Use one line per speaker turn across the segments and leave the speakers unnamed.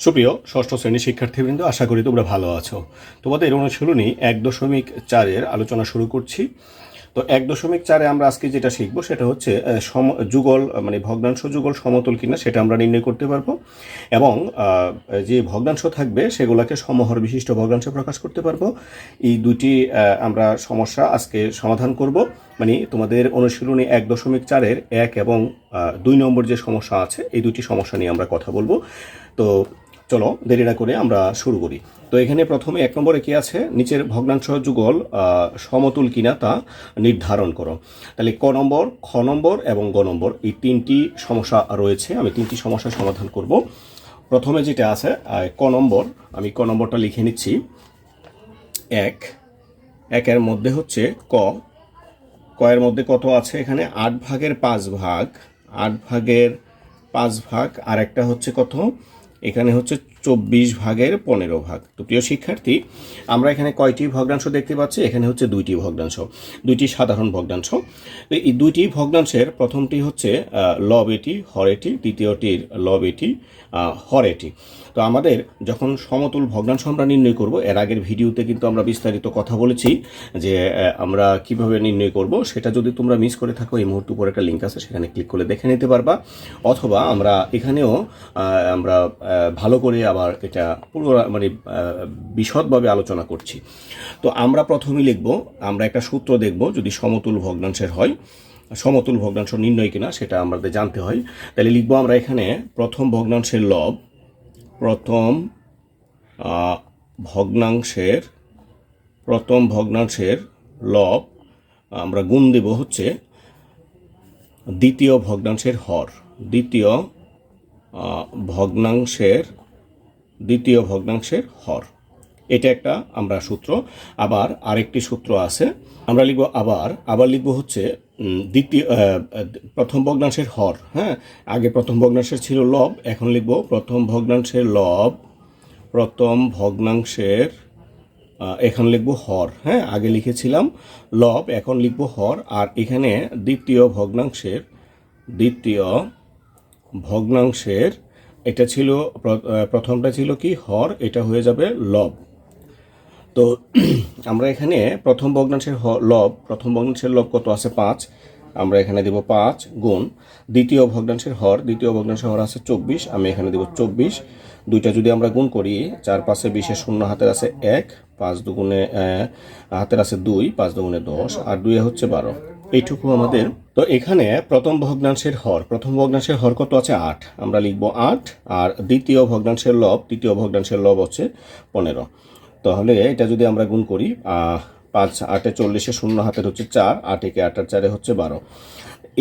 সুপ্রিয় ষষ্ঠ শ্রেণীর শিক্ষার্থীবৃন্দ, আশা করি তোমরা ভালো আছো। তোমাদের অনুশীলনী 1.4 আলোচনা শুরু করছি। তো 1.4 আমরা আজকে যেটা শিখবো সেটা হচ্ছে যুগল মানে ভগ্নাংশ যুগল সমতুল কিনা সেটা আমরা নির্ণয় করতে পারবো, এবং যে ভগ্নাংশ থাকবে সেগুলোকে সমহর বিশিষ্ট ভগ্নাংশে প্রকাশ করতে পারবো। এই দুটি আমরা সমস্যা আজকে সমাধান করব। মানে তোমাদের অনুশীলনী 1.4-এর 1 এবং 2 নম্বর যে সমস্যা আছে এই দুটি সমস্যা নিয়ে আমরা কথা বলবো। তো চলো দেরি না করে আমরা শুরু করি। তো এখানে প্রথমে 1 নম্বরে কি আছে, নিচের ভগ্নাংশ যুগল সমতুল কিনা তা নির্ধারণ করো। তাহলে ক নম্বর, খ নম্বর এবং গ নম্বর এই তিনটি সমস্যা রয়েছে। আমি তিনটি সমস্যার সমাধান করব। প্রথমে যেটা আছে ক নম্বর, আমি ক নম্বরটা লিখে নিচ্ছি। একের মধ্যে হচ্ছে ক এর মধ্যে কত আছে, এখানে 8 ভাগের 5 ভাগ, 8 ভাগের 5 ভাগ, আর একটা হচ্ছে কত, এখানে হচ্ছে 24 ভাগের 15 ভাগ। তো প্রিয় শিক্ষার্থী, আমরা এখানে কয়টি ভগ্নাংশ দেখতে পাচ্ছি? এখানে হচ্ছে দুইটি ভগ্নাংশ, দুইটি সাধারণ ভগ্নাংশ। তো এই দুইটি ভগ্নাংশের প্রথমটি হচ্ছে লব এটি হর এটি, দ্বিতীয়টির লব এটি হর এটি। তো আমাদের যখন সমতুল ভগ্নাংশ আমরা নির্ণয় করব, এর আগের ভিডিওতে কিন্তু আমরা বিস্তারিত কথা বলেছি যে আমরা কিভাবে নির্ণয় করব। সেটা যদি তোমরা মিস করে থাকো, এই মুহূর্তে উপরে একটা লিঙ্ক আছে, সেখানে ক্লিক করে দেখে নিতে পারবা। অথবা আমরা এখানেও আমরা ভালো করে আবার এটা পুরো মানে বিশদভাবে আলোচনা করছি। তো আমরা প্রথমেই লিখব, আমরা একটা সূত্র দেখব যদি সমতুল ভগ্নাংশের হয়, সমতুল ভগ্নাংশ নির্ণয় কিনা সেটা আমাদের জানতে হয়। তাহলে লিখব আমরা এখানে প্রথম ভগ্নাংশের লব, প্রথম ভগ্নাংশের লব আমরা গুণ দেব হচ্ছে দ্বিতীয় ভগ্নাংশের হর, দ্বিতীয় ভগ্নাংশের হর। এটা একটা আমরা সূত্র। আবার আরেকটি সূত্র আছে, আমরা লিখব আবার লিখব হচ্ছে প্রথম ভগ্নাংশের হর। হ্যাঁ, আগে প্রথম ভগ্নাংশের ছিল লব, এখন লিখব প্রথম ভগ্নাংশের লব, এখন লিখব হর। হ্যাঁ, আগে লিখেছিলাম লব, এখন লিখব হর। আর এখানে দ্বিতীয় ভগ্নাংশের এটা ছিল, প্রথমটা ছিল কি হর, এটা হয়ে যাবে লব। তো আমরা এখানে প্রথম ভগ্নাংশের লব কত আছে 5, আমরা এখানে দেব 5 গুণ দ্বিতীয় ভগ্নাংশের হর আছে 24, আমি এখানে দেব 24। দুইটা যদি আমরা গুণ করি, 4 5 20, শূন্য হাতের আছে 1, 5 দুগুণে হাতের আছে 2, 5 দুগুণে 10, আর 2 হচ্ছে 12। এইটুকু আমাদের। তো এখানে প্রথম ভগ্নাংশের হর কত আছে 8, আমরা লিখব 8। আর দ্বিতীয় ভগ্নাংশের লব হচ্ছে 15। তাহলে এটা যদি আমরা গুণ করি, 5 8 40, শূন্য হাতের হচ্ছে 4, 8 একে 8 আর 4 হচ্ছে 12।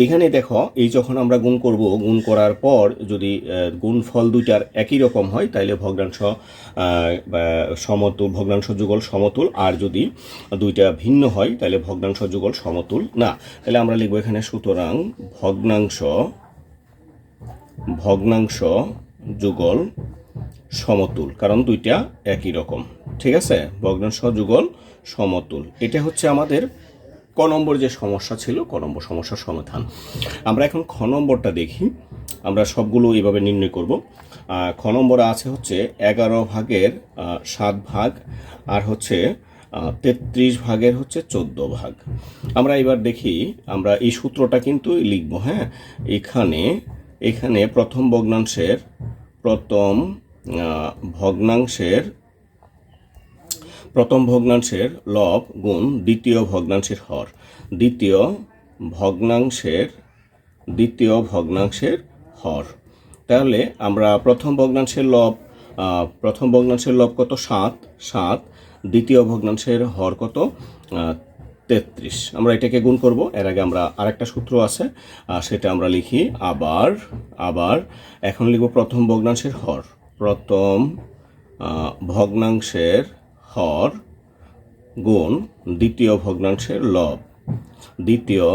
এখানে দেখো, এই যখন আমরা গুণ করব, গুণ করার পর যদি গুণফল দুইটার একই রকম হয় তাহলে ভগ্নাংশ যুগল সমতুল, আর যদি দুইটা ভিন্ন হয় তাহলে ভগ্নাংশ যুগল সমতুল না। তাহলে আমরা লিখব এখানে সুতরাং ভগ্নাংশ যুগল সমতুল, কারণ দুইটা একই রকম। ঠিক আছে, ভগ্নাংশ যুগল সমতুল। এটা হচ্ছে আমাদের ক নম্বর যে সমস্যা ছিল, ক নম্বর সমস্যার সমাধান। আমরা এখন খ নম্বরটা দেখি। আমরা সবগুলো এভাবে নির্ণয় করব। খ নম্বরে আছে হচ্ছে 11 ভাগের 7 ভাগ, আর হচ্ছে 33 ভাগের হচ্ছে 14 ভাগ। আমরা এবার দেখি, আমরা এই সূত্রটা কিন্তু লিখব। হ্যাঁ, এখানে প্রথম ভগ্নাংশের লব গুণ দ্বিতীয় ভগ্নাংশের হর, দ্বিতীয় ভগ্নাংশের হর। তাহলে আমরা প্রথম ভগ্নাংশের লব কত 7, দ্বিতীয় ভগ্নাংশের হর কত 33। আমরা এটাকে গুণ করব। এর আগে আমরা আরেকটা সূত্র আছে, সেটা আমরা লিখি। আবার এখন লিখব প্রথম ভগ্নাংশের হর গুণ দ্বিতীয় ভগ্নাংশের লব, দ্বিতীয়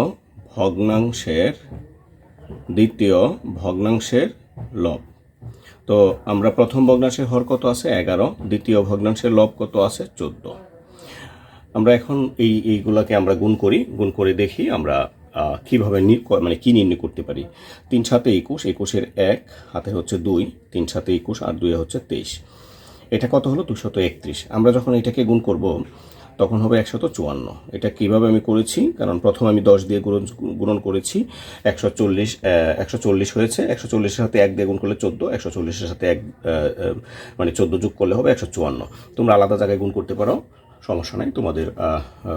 ভগ্নাংশের লব। তো আমরা প্রথম ভগ্নাংশের হর কত আছে 11, দ্বিতীয় ভগ্নাংশের লব কত আছে 14। আমরা এখন এইগুলাকে আমরা গুণ করে দেখি আমরা কীভাবে মানে কী নির্ণয় করতে পারি। 3 7 21, 21-এর 1 হাতে হচ্ছে 2, 3 7 21 আর 2 হচ্ছে 23। এটা কত হলো? 231। আমরা যখন এটাকে গুণ করব তখন হবে 154। এটা কিভাবে আমি করেছি, কারণ প্রথমে আমি 10 দিয়ে গুণন করেছি, 140 হয়েছে। 140-এর সাথে 1 দিয়ে গুণ করলে 14, 140-এর সাথে 1 মানে 14 যোগ করলে হবে 154। তোমরা আলাদা জায়গায় গুণ করতে পারো, সমস্যা নাই, তোমাদের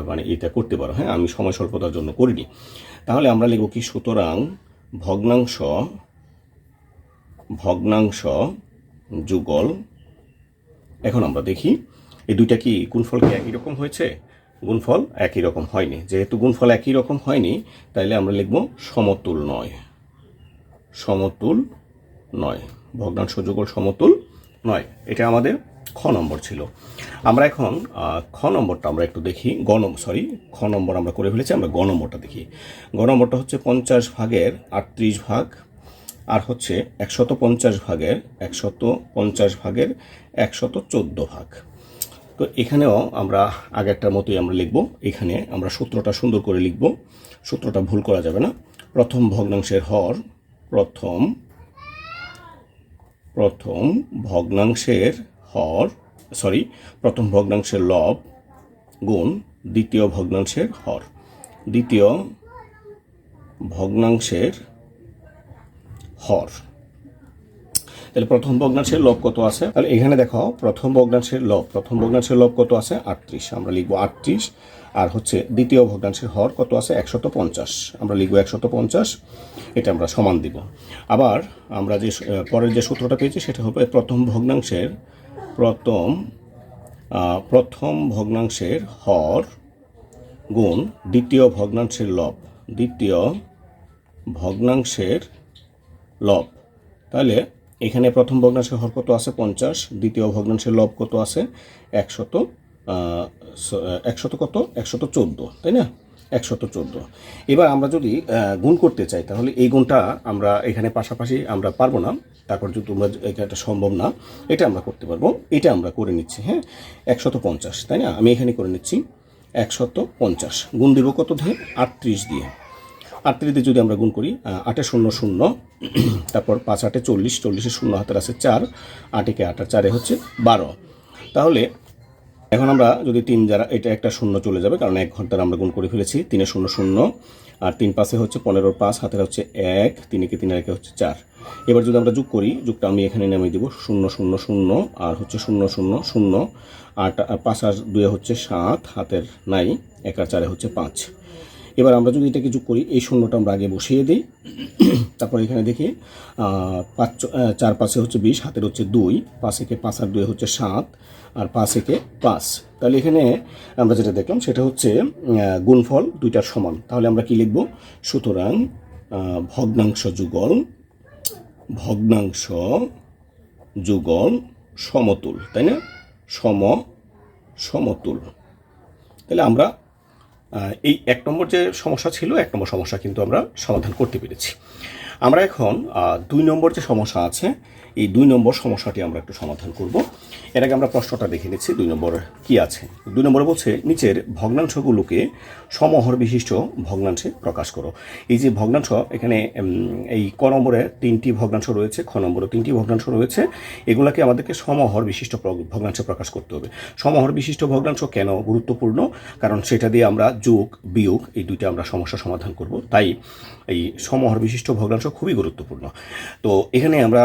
মানে এটা করতে পারো। হ্যাঁ, আমি সময় স্বল্পতার জন্য করিনি। তাহলে আমরা লিখব কি, সুতরাং ভগ্নাংশ যুগল। এখন আমরা দেখি এই দুইটা কি গুণফল কি একই রকম হয়েছে? গুণফল একই রকম হয়নি। যেহেতু গুণফল একই রকম হয়নি, তাইলে আমরা লিখব সমতুল নয়। সমতুল নয়, ভগ্নাংশ যুগল সমতুল নয়। এটা আমাদের খ নম্বর ছিল। আমরা এখন খ নম্বরটা আমরা একটু দেখি। খ নম্বর আমরা করে ফেলেছি, আমরা গ নম্বরটা দেখি। গ নম্বরটা হচ্ছে 50 ভাগের 38 ভাগ আর হচ্ছে 150 ভাগের 114 ভাগ। তো এখানেও আমরা আগেরটার মতোই আমরা লিখব। এখানে আমরা সূত্রটা সুন্দর করে লিখব, সূত্রটা ভুল করা যাবে না। প্রথম ভগ্নাংশের হর, প্রথম ভগ্নাংশের লব গুণ দ্বিতীয় ভগ্নাংশের হর, দ্বিতীয় ভগ্নাংশের হর। তাহলে প্রথম ভগ্নাংশের লব কত আছে? তাহলে এখানে দেখো, প্রথম ভগ্নাংশের লব কত আছে? 38। আমরা লিখবো 38। আর হচ্ছে দ্বিতীয় ভগ্নাংশের হর কত আছে? 150। আমরা লিখবো 150। এটা আমরা সমান দিব। আবার আমরা যে পরের যে সূত্রটা পেয়েছি সেটা হবে প্রথম ভগ্নাংশের হর গুণ দ্বিতীয় ভগ্নাংশের লব। তাহলে এখানে প্রথম ভগ্নাংশের হর কত আছে? 50। দ্বিতীয় ভগ্নাংশের লব কত আছে? 114, তাই না? 114। এবার আমরা যদি গুণ করতে চাই, তাহলে এই গুণটা আমরা এখানে পাশাপাশি আমরা পারবো না। তারপর যদি তোমরা এটা সম্ভব না, এটা আমরা করতে পারবো। এটা আমরা করে নিচ্ছি। হ্যাঁ, 150, তাই না? আমি এখানে করে নিচ্ছি 150। গুণ দিব কত দিয়ে? 38 দিয়ে। 38 দিয়ে যদি আমরা গুণ করি, 8 0 0, তারপর 5 8 40, 40-এ 0 হাতের আছে 4, 8 × 8 4 হচ্ছে 12। তাহলে এখন আমরা যদি 3 দ্বারা, এটা একটা 0 চলে যাবে, কারণ 1 ঘর দ্বারা আমরা গুণ করে ফেলেছি। 3 0 0 আর 3 5 হচ্ছে 15, 5 হাতের হচ্ছে 1, 3 × 3 হচ্ছে 4। এবার যদি আমরা যোগ করি, যোগটা আমি এখানে নামিয়ে দেবো, 0 0 0 আর হচ্ছে 0 0 0, 8 5 আর 2 হচ্ছে 7, হাতের নাই, 1 আর 4 হচ্ছে 5। এবার আমরা যদি এটাকে যোগ করি, এই শূন্যটা আমরা আগে বসিয়ে দিই। তারপর এখানে দেখি 4 5 হচ্ছে 20, হাতের হচ্ছে 2, 5 একে 5 আর 2 হচ্ছে 7, আর 5 একে 5। তাহলে এখানে আমরা যেটা দেখলাম সেটা হচ্ছে গুণফল দুইটার সমান। তাহলে আমরা কি লিখব? সুতরাং ভগ্নাংশ যুগল সমতুল, তাই না? সমতুল। তাহলে আমরা এই 1 নম্বর যে সমস্যা ছিল, 1 নম্বর সমস্যা কিন্তু আমরা সমাধান করতে পেরেছি। আমরা এখন 2 নম্বর যে সমস্যা আছে, এই 2 নম্বর সমস্যাটি আমরা একটু সমাধান করব। এর আগে আমরা প্রশ্নটা দেখে নিচ্ছি 2 নম্বর কি আছে। 2 নম্বরে বলছে, নিচের ভগ্নাংশগুলোকে সমহর বিশিষ্ট ভগ্নাংশে প্রকাশ করো। এই যে ভগ্নাংশ, এখানে এই ক নম্বরে 3টি ভগ্নাংশ রয়েছে, খ নম্বরে 3টি ভগ্নাংশ রয়েছে। এগুলাকে আমাদেরকে সমহর বিশিষ্ট ভগ্নাংশে প্রকাশ করতে হবে। সমহর বিশিষ্ট ভগ্নাংশ কেন গুরুত্বপূর্ণ? কারণ সেটা দিয়ে আমরা যোগ বিয়োগ এই দুইটা আমরা সমস্যা সমাধান করব। তাই এই সমহর বিশিষ্ট ভগ্নাংশ খুবই গুরুত্বপূর্ণ। তো এখানে আমরা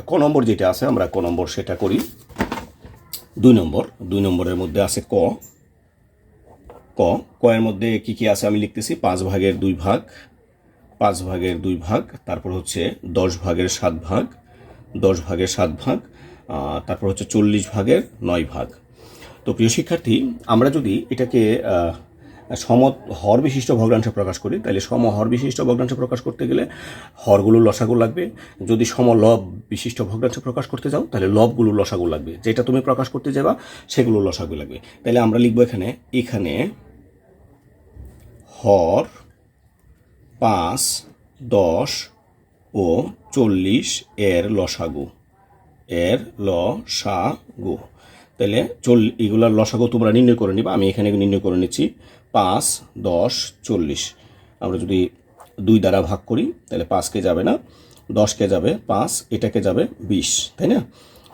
ক নম্বর যেটা আছে, আমরা ক নম্বর সেটা করি। 2 নম্বরের মধ্যে আছে ক এর মধ্যে কি আছে আমি লিখতেছি। 5 ভাগের 2 ভাগ, তারপর হচ্ছে 10 ভাগের 7 ভাগ, তারপর হচ্ছে 40 ভাগের 9 ভাগ। তো প্রিয় শিক্ষার্থী, আমরা যদি এটাকে সমহর বিশিষ্ট ভগ্নাংশে প্রকাশ করি, তাহলে সমহর বিশিষ্ট ভগ্নাংশে প্রকাশ করতে গেলে হরগুলোর লসাগু লাগবে। যদি সমলব বিশিষ্ট ভগ্নাংশে প্রকাশ করতে যাও, তাহলে লবগুলোর লসাগু লাগবে। যেটা তুমি প্রকাশ করতে যাবা সেগুলোর লসাগু লাগবে। তাহলে আমরা লিখবো এখানে হর 5, 10 ও 40 এর লসাগু। তাহলে এগুলার লসাগু তোমরা নির্ণয় করে নিবা। আমি এখানে নির্ণয় করে নিচ্ছি 5, 10, 40। আমরা যদি 2 দ্বারা ভাগ করি তাহলে 5কে যাবে না, 10কে যাবে 5, এটাকে যাবে 20, তাই না?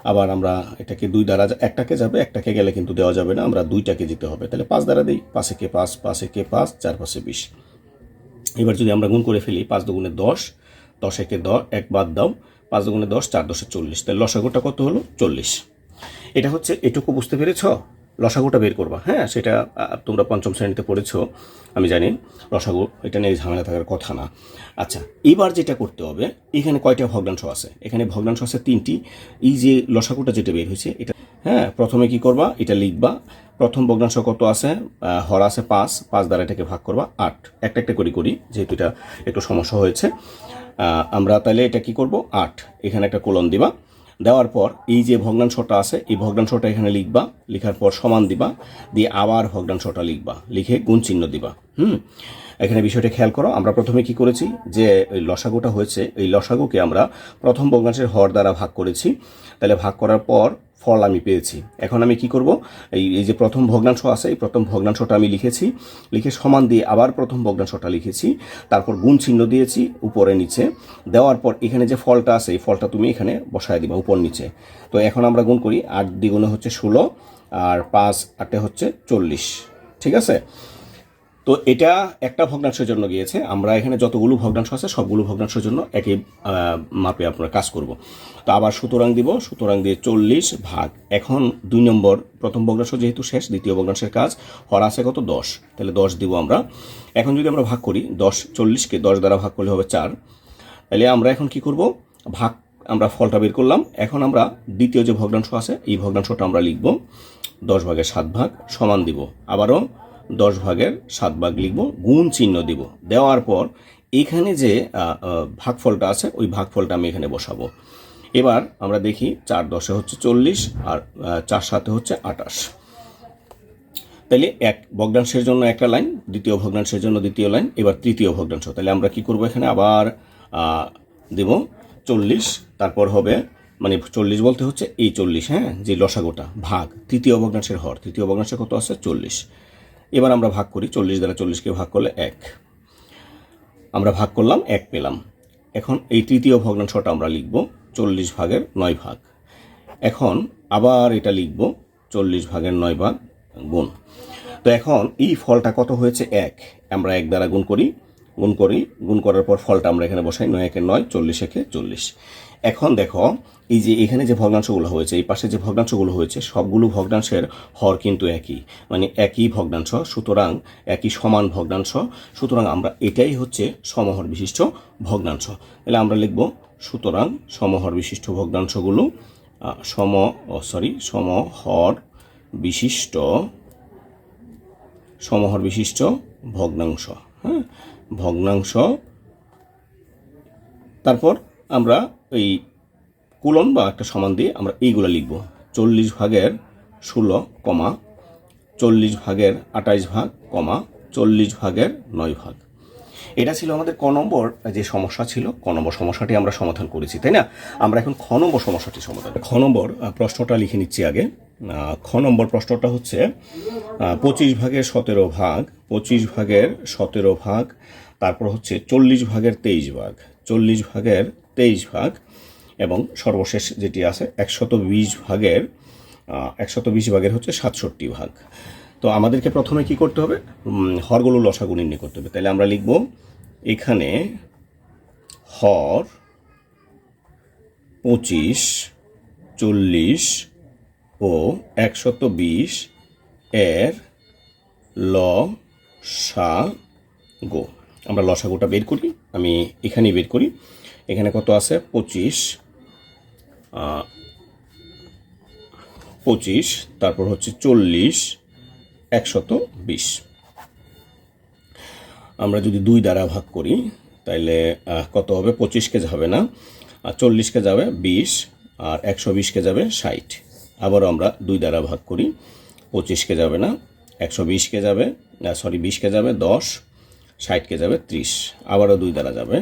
আবার আমরা এটাকে 2 দ্বারা একটাকে যাবে, একটাকে গেলে কিন্তু দেওয়া যাবে না, আমরা 2টাকে দিতে হবে। তাহলে 5 দ্বারা দিই, 5 একে 5, 5 একে 5, 4 5 20। এবার যদি আমরা গুণ করে ফেলি 5 দুগুণে 10, 10 একে 10, 1 বাদ দাও, 5 দুগুণে 10, 4 10 40, তাহলে লসাগুটা কত হলো? 40। এটা হচ্ছে, এটুকু বুঝতে পেরেছ? লসাগুটা বের করবা, হ্যাঁ, সেটা তোমরা পঞ্চম শ্রেণীতে পড়েছো, আমি জানি। লসাগু এটা নিয়ে ঝামেলা থাকার কথা না। আচ্ছা, এবার যেটা করতে হবে, এখানে কয়টা ভগ্নাংশ আছে? এখানে ভগ্নাংশ আছে 3টি। এই যে লসাগুটা যেটা বের হয়েছে এটা, হ্যাঁ, প্রথমে কি করবা? এটা লিখবা। প্রথম ভগ্নাংশ কত আছে? হর আছে 5, 5 দ্বারা এটাকে ভাগ করবা 8। একটা একটা করি, যেহেতু এটা একটু সমস্যা হয়েছে। আমরা তাহলে এটা কি করব? 8, এখানে একটা কোলন দিবা। দেওয়ার পর এই যে ভগ্নাংশটা আছে, এই ভগ্নাংশটা এখানে লিখবা। লিখার পর সমান দিবা, দিয়ে আবার ভগ্নাংশটা লিখবা, লিখে গুণ চিহ্ন দিবা। এখানে বিষয়টা খেয়াল করো, আমরা প্রথমে কি করেছি, যে ওই লসাগুটা হয়েছে, এই লসাগুকে আমরা প্রথম ভগ্নাংশের হর দ্বারা ভাগ করেছি। তাহলে ভাগ করার পর ফল আমি পেয়েছি। এখন আমি কি করব? এই যে প্রথম ভগ্নাংশ আছে, এই প্রথম ভগ্নাংশটা আমি লিখেছি, লিখে সমান দিয়ে আবার প্রথম ভগ্নাংশটা লিখেছি, তারপর গুণ চিহ্ন দিয়েছি উপরে নিচে। দেওয়ার পর এখানে যে ফলটা আছে, এই ফলটা তুমি এখানে বসায় দিবা উপর নিচে। তো এখন আমরা গুণ করি, 8 দ্বিগুণে হচ্ছে 16, আর 5 8 হচ্ছে 40, ঠিক আছে? তো এটা একটা ভগ্নাংশের জন্য গিয়েছে। আমরা এখানে যতগুলো ভগ্নাংশ আছে সবগুলো ভগ্নাংশের জন্য একই মাপে আমরা কাজ করব। তো আবার সুতরাং দিব, সুতরাং দিয়ে 40 ভাগ। এখন 2 নম্বর, প্রথম ভগ্নাংশ যেহেতু শেষ, দ্বিতীয় ভগ্নাংশের কাজ। হর আছে কত? 10, তাহলে 10 দিব আমরা। এখন যদি আমরা ভাগ করি, 40কে 10 দ্বারা ভাগ করলে হবে 4। তাহলে আমরা এখন কি করব? ভাগ, আমরা ফলটা বের করলাম। এখন আমরা দ্বিতীয় যে ভগ্নাংশ আছে, এই ভগ্নাংশটা আমরা লিখব 10 ভাগের 7 ভাগ, সমান দিব, আবারও 10 ভাগের 7 ভাগ লিখব, গুণ চিহ্ন দিব। দেওয়ার পর এখানে যে ভাগফলটা আছে, ওই ভাগফলটা আমি এখানে বসাবো। এবার আমরা দেখি 4 10 হচ্ছে 40, আর 4 7 হচ্ছে 28। তাহলে এক ভগ্নাংশের জন্য একটা লাইন, দ্বিতীয় ভগ্নাংশের জন্য দ্বিতীয় লাইন, এবার তৃতীয় ভগ্নাংশ। তাহলে আমরা কি করব? এখানে আবার দেব 40, তারপর হবে, মানে 40 বলতে হচ্ছে এই 40, হ্যাঁ, যে লসাগুটা, ভাগ তৃতীয় ভগ্নাংশের হর। তৃতীয় ভগ্নাংশে কত আছে? 40। এবার আমরা ভাগ করি, 40 দ্বারা 40কে ভাগ করলে 1, আমরা ভাগ করলাম 1 পেলাম। এখন এই তৃতীয় ভগ্নাংশটা আমরা লিখব 40 ভাগের 9 ভাগ। এখন আবার এটা লিখব 40 ভাগের 9 ভাগ গুণ। তো এখন এই ফলটা কত হয়েছে? 1। আমরা 1 দ্বারা গুণ করি, গুণ করার পর ফলটা আমরা এখানে বসাই, 9 একে 9, 40 একে 40। এখন দেখো, এই যে এখানে যে ভগ্নাংশগুলো হয়েছে, এই পাশে যে ভগ্নাংশগুলো হয়েছে, সবগুলো ভগ্নাংশের হর কিন্তু একই, মানে একই ভগ্নাংশ, সুতরাং একই সমান ভগ্নাংশ। সুতরাং আমরা এটাই হচ্ছে সমহর বিশিষ্ট ভগ্নাংশ। তাহলে আমরা লিখব, সুতরাং সমহর বিশিষ্ট ভগ্নাংশগুলো সমহর বিশিষ্ট ভগ্নাংশ, হ্যাঁ, ভগ্নাংশ। তারপর আমরা এই কুলন বা একটা সমান দিয়ে আমরা এইগুলো লিখব, 40 ভাগের 16, 40 ভাগের 28 ভাগ, 40 ভাগের 9 ভাগ। এটা ছিল আমাদের ক নম্বর যে সমস্যা ছিল। ক নম্বর সমস্যাটি আমরা সমাধান করেছি, তাই না? আমরা এখন খ নম্বর সমস্যাটি সমাধান। খ নম্বর প্রশ্নটা লিখে নিচ্ছি আগে। খ নম্বর প্রশ্নটা হচ্ছে 25 ভাগের 17 ভাগ, 25 ভাগের 17 ভাগ, তারপর হচ্ছে 40 ভাগের 23 ভাগ, 40 ভাগের 23 ভাগ, এবং সর্বশেষ যেটি আছে 120 ভাগের হচ্ছে 67 ভাগ। তো আমাদেরকে প্রথমে কি করতে হবে? হরগুলো লসাগু নির্ণয় করতে হবে। তাহলে আমরা লিখব এখানে হর 25, 40 ও 120 এর লসাগু। আমরা লসাগুটা বের করি, আমি এখানেই বের করি। এখানে কত আছে? 25, তারপর হচ্ছে 40, 120। আমরা যদি 2 দ্বারা ভাগ করি তাহলে কত হবে? 25কে যাবে না, 40কে যাবে 20, আর 120কে যাবে 60। আবারও আমরা 2 দ্বারা ভাগ করি, 25কে যাবে না, 120কে যাবে, 20কে যাবে 10, 60কে যাবে 30। আবারও 2 দ্বারা যাবে,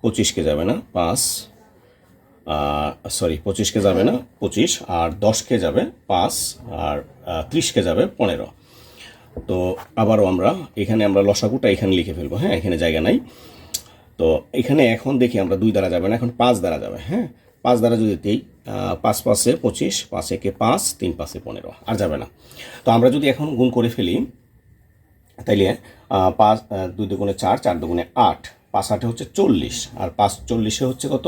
25কে যাবে না 5, 25কে যাবে না 25, আর 10কে যাবে 5, আর 30কে যাবে 15। তো আবারও আমরা এখানে লসাগুটা এখানে লিখে ফেলবো। হ্যাঁ, এখানে জায়গা নাই। তো এখানে এখন দেখি আমরা 2 দ্বারা যাবে না, এখন 5 দ্বারা যাবে। হ্যাঁ, 5 দ্বারা যদি দিই 5 5 25, 5 1 5, 3 5 15, আর যাবে না। তো আমরা যদি এখন গুণ করে ফেলি তাইলে 5 2 দুগুণে 4, 4 দুগুণে 8, 5 8 হচ্ছে 40, আর 5 40 হচ্ছে কত,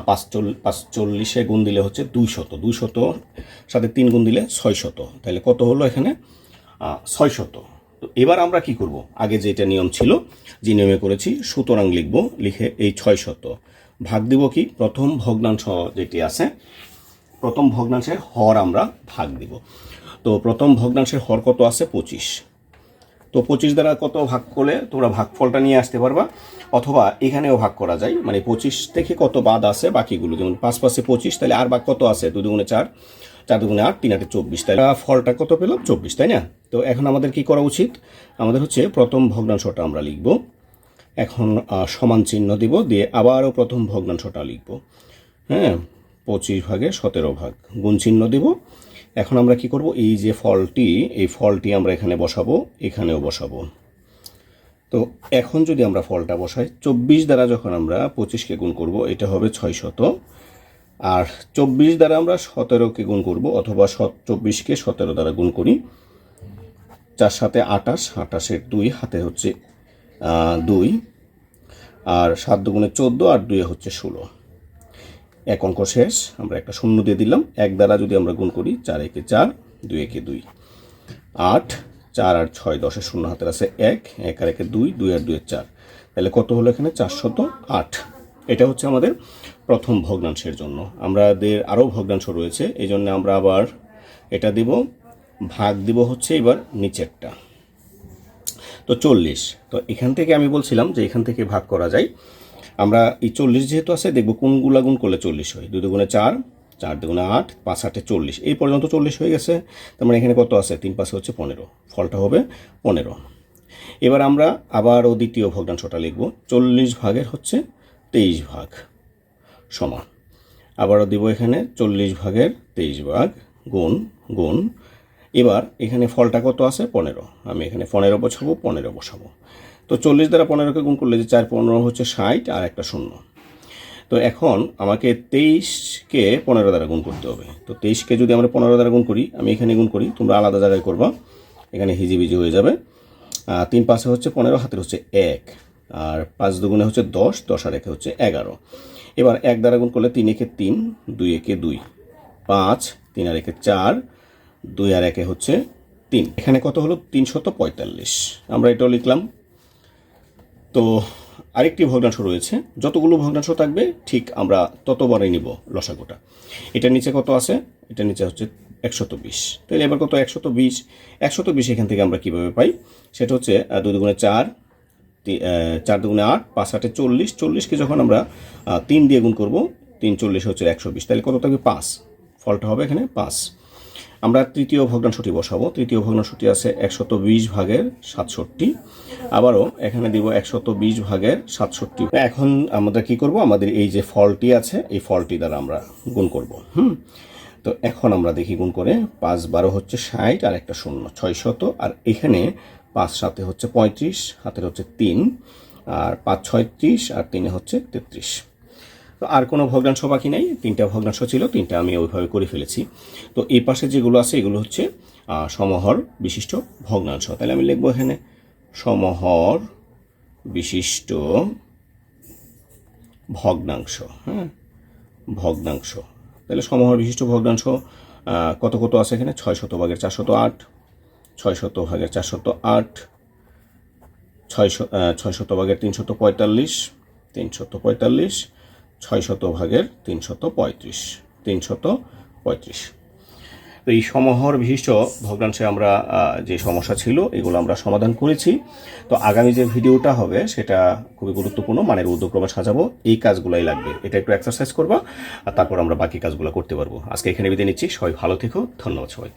5 40 গুণ দিলে হচ্ছে 200, 200 সাথে 3 গুণ দিলে 600, তাহলে কত হলো এখানে 600। তো এবার আমরা কি করব, আগে যেটা নিয়ম ছিল, যে নিয়মে করেছি, সুতরাং লিখব, লিখে এই 600 ভাগ দিব কি প্রথম ভগ্নাংশ যেটি আছে, প্রথম ভগ্নাংশের হর আমরা ভাগ দিব। তো প্রথম ভগ্নাংশের হর কত আছে 25। তো 25 দ্বারা কত ভাগ করলে তোমরা ভাগফলটা নিয়ে আসতে পারবা, অথবা এখানেও ভাগ করা যায়, মানে 25 থেকে কত বাদ আছে বাকিগুলো, যেমন 5 5 25, তাহলে আর বাদ কত আছে 2 দুগুণে 4, 4 দুগুণে 8, 3 8 24, তাহলে ফলটা কত পেলাম 24, তাই না? তো এখন আমাদের কি করা উচিত, আমাদের হচ্ছে প্রথম ভগ্নাংশটা আমরা লিখব, এখন সমান চিহ্ন দিব, দিয়ে আবারও প্রথম ভগ্নাংশটা লিখব। হ্যাঁ, 25 ভাগে 17 ভাগ, গুণ চিহ্ন দিব। এখন আমরা কি করব, এই যে ফলটি, এই ফলটি আমরা এখানে বসাবো, এখানেও বসাবো। তো এখন যদি আমরা ফলটা বসাই, 24 দ্বারা যখন আমরা 25কে গুণ করব, এটা হবে 600, আর 24 দ্বারা আমরা 17কে গুণ করব, অথবা 24কে 17 দ্বারা গুণ করি, 4 7 28, 28 2 হাতে হচ্ছে 2, আর 7 দুগুণে 14, আর 2 হচ্ছে 16, এক অঙ্ক শেষ। আমরা একটা শূন্য দিয়ে দিলাম। 1 দ্বারা যদি আমরা গুণ করি, 4 1 4, 2 1 2, 8, 4 আর 6 10, শূন্য হাতের আছে 1, 1 আর 1 2, 2 আর 2 4, তাহলে কত হলো এখানে 408। এটা হচ্ছে আমাদের প্রথম ভগ্নাংশের জন্য। আমাদের আরও ভগ্নাংশ রয়েছে, এই জন্য আমরা আবার এটা দিব, ভাগ দিব হচ্ছে এবার নিচেরটা। তো 40, তো এখান থেকে আমি বলছিলাম যে এখান থেকে ভাগ করা যায়। আমরা এই 40 যেহেতু আছে, দেখবো কোনগুলা গুণ করলে 40 হয়। 2 দুগুণে 4, 4 দুগুণে 8, 5 8 40, এই পর্যন্ত 40 হয়ে গেছে। তার মানে এখানে কত আছে, 3 5 হচ্ছে 15, ফলটা হবে 15। এবার আমরা আবারও দ্বিতীয় ভগ্নাংশটা লিখব, 40 ভাগের হচ্ছে 23 ভাগ সমান, আবারও দিব এখানে 40 ভাগের 23 ভাগ, গুণ গুণ। এবার এখানে ফলটা কত আছে 15, আমি এখানে 15 বসাবো, 15 বসাবো। তো 40 দ্বারা 15কে গুণ করলে যে 4 15 হচ্ছে 60, আর একটা শূন্য। তো এখন আমাকে 23কে 15 দ্বারা গুণ করতে হবে। তো 23কে যদি আমরা 15 দ্বারা গুণ করি, আমি এখানে গুণ করি, তোমরা আলাদা জায়গায় করবা, এখানে হিজিবিজি হয়ে যাবে। 3 5 হচ্ছে 15, হাতের হচ্ছে 1, আর 5 দুগুণে হচ্ছে 10, 10 আর 1 হচ্ছে 11। এবার 1 দ্বারা গুণ করলে 3 1 3, 2 1 2, 5, 3 আর 1 4, 2 আর 1 হচ্ছে 3, এখানে কত হলো 345। আমরা এটাও লিখলাম। তো আরেকটি ভগ্নাংশ রয়েছে, যতগুলো ভগ্নাংশ থাকবে ঠিক আমরা ততবারই নিব লসাগুটা। এটার নিচে কত আছে, এটার নিচে হচ্ছে 120, তাহলে এবার কত 120, 120 এখান থেকে আমরা কিভাবে পাই, সেটা হচ্ছে 2 দুগুণে 4, 4 দুগুণে 8, 5 8 40, 40কে যখন আমরা 3 দিয়ে গুণ করব, 3 40 হচ্ছে 120, তাহলে কত থাকবে 5, ফলটা হবে এখানে 5। আমরা তৃতীয় ভগ্নাংশটি বসাবো। তৃতীয় ভগ্নাংশটি আছে 120 ভাগের 67, আবারও এখানে দিব 120 ভাগের 67। এখন আমরা কি করব, আমাদের এই যে ফলটি আছে, এই ফলটি দ্বারা আমরা গুণ করব। তো এখন আমরা দেখি গুণ করে, 5 12 হচ্ছে 60, আর একটা শূন্য 600, আর এখানে 5 7 হচ্ছে 35, হাতের হচ্ছে 3, আর 5 36, আর 3 হচ্ছে 33। তো আর কোনো ভগ্নাংশ বাকি নাই, 3টা ভগ্নাংশ ছিল, 3টা আমি ওইভাবে করে ফেলেছি। তো এই পাশে যেগুলো আছে এগুলো হচ্ছে সমহর বিশিষ্ট ভগ্নাংশ। তাহলে আমি লিখবো এখানে সমহর বিশিষ্ট ভগ্নাংশ। হ্যাঁ, ভগ্নাংশ, তাহলে সমহর বিশিষ্ট ভগ্নাংশ কত কত আছে এখানে, 600 ভাগের 408, 600 ভাগের 408, 600 ভাগের 345, 345, 600 ভাগের 335, 335। তো এই সমহর বিশিষ্ট ভগ্নাংশে আমরা যে সমস্যা ছিল এগুলো আমরা সমাধান করেছি। তো আগামী যে ভিডিওটা হবে সেটা খুবই গুরুত্বপূর্ণ, মানের ঊর্ধ্বক্রমে সাজাবো, এই কাজগুলাই লাগবে, এটা একটু এক্সারসাইজ করবা, আর তারপর আমরা বাকি কাজগুলো করতে পারবো। আজকে এখানে বিদায় নিচ্ছি, সবাই ভালো থেকো, ধন্যবাদ সবাই।